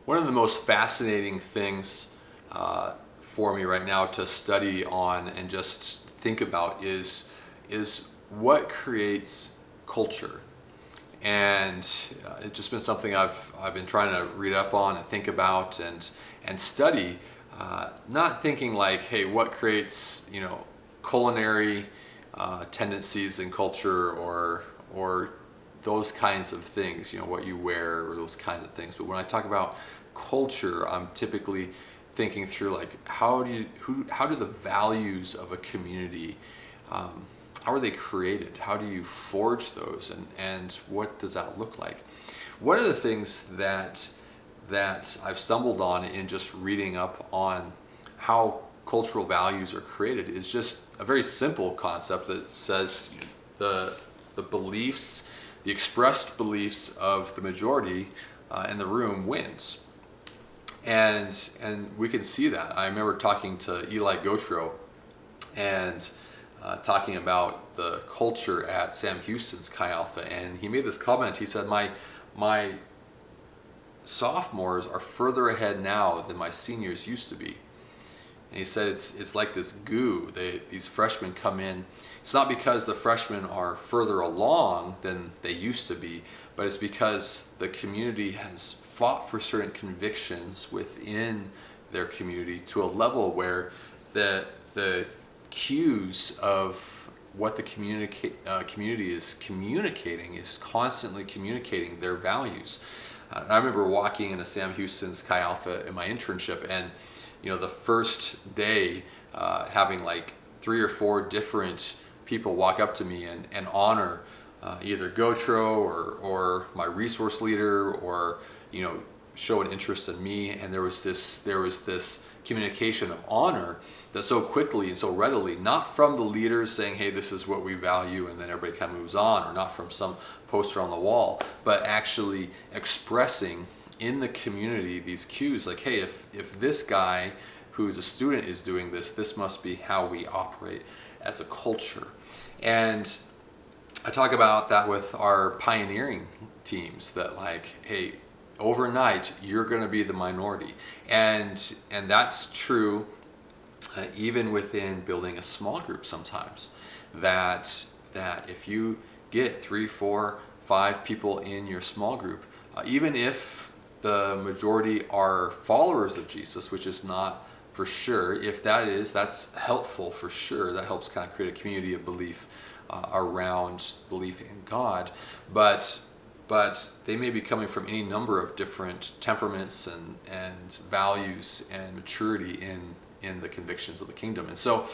One of the most fascinating things for me right now to study on and just think about is what creates culture. And it's just been something I've been trying to read up on and think about and study. Not thinking like, hey, what creates culinary tendencies in culture or those kinds of things, what you wear or those kinds of things. But when I talk about culture, I'm typically thinking through like how do the values of a community, how are they created? How do you forge those, and what does that look like? One of the things that I've stumbled on in just reading up on how cultural values are created is just a very simple concept that says the beliefs, the expressed beliefs of the majority in the room wins. And we can see that. I remember talking to Eli Gautreaux and talking about the culture at Sam Houston's Chi Alpha, and he made this comment. He said, my sophomores are further ahead now than my seniors used to be. And he said it's like this goo. These freshmen come in. It's not because the freshmen are further along than they used to be, but it's because the community has fought for certain convictions within their community to a level where the cues of what the community is communicating is constantly communicating their values. I remember walking into Sam Houston's Chi Alpha in my internship, and the first day having like 3 or 4 different people walk up to me and honor either Gautreaux or my resource leader, or show an interest in me. And there was this communication of honor that so quickly and so readily, not from the leaders saying, hey, this is what we value, and then everybody kind of moves on, or not from some poster on the wall, but actually expressing in the community these cues like, hey, if this guy who's a student is doing this, this must be how we operate as a culture. And I talk about that with our pioneering teams, that like, hey, overnight you're going to be the minority, and that's true even within building a small group sometimes, that if you get 3, 4, 5 people in your small group, even if the majority are followers of Jesus, which is not for sure, if that's helpful for sure. That helps kind of create a community of belief around belief in God, but they may be coming from any number of different temperaments and values and maturity in the convictions of the kingdom. And so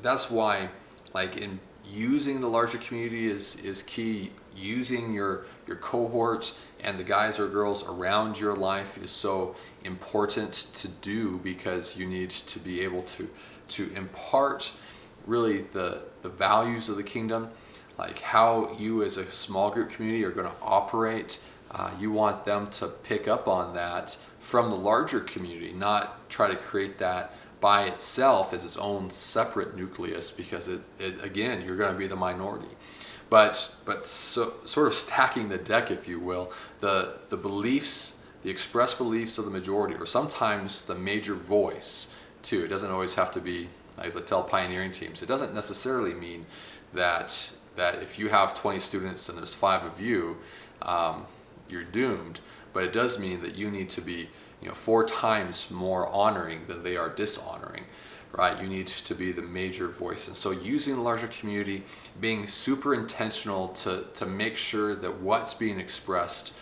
that's why, like, in using the larger community is key. Using your cohort and the guys or girls around your life is so important to do, because you need to be able to impart really the values of the kingdom, like how you as a small group community are going to operate. You want them to pick up on that from the larger community, not try to create that by itself as its own separate nucleus, because it again, you're going to be the minority. But so, sort of stacking the deck, if you will, the beliefs, the expressed beliefs of the majority, or sometimes the major voice too. It doesn't always have to be, as I tell pioneering teams, it doesn't necessarily mean that if you have 20 students and there's 5 of you, you're doomed. But it does mean that you need to be 4 times more honoring than they are dishonoring, right? You need to be the major voice. And so using the larger community, being super intentional to make sure that what's being expressed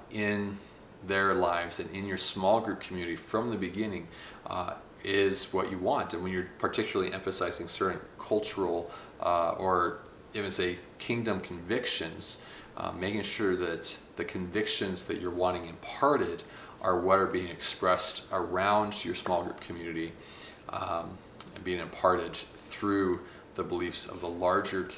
in their lives and in your small group community from the beginning is what you want. And when you're particularly emphasizing certain cultural or even say kingdom convictions, making sure that the convictions that you're wanting imparted are what are being expressed around your small group community, and being imparted through the beliefs of the larger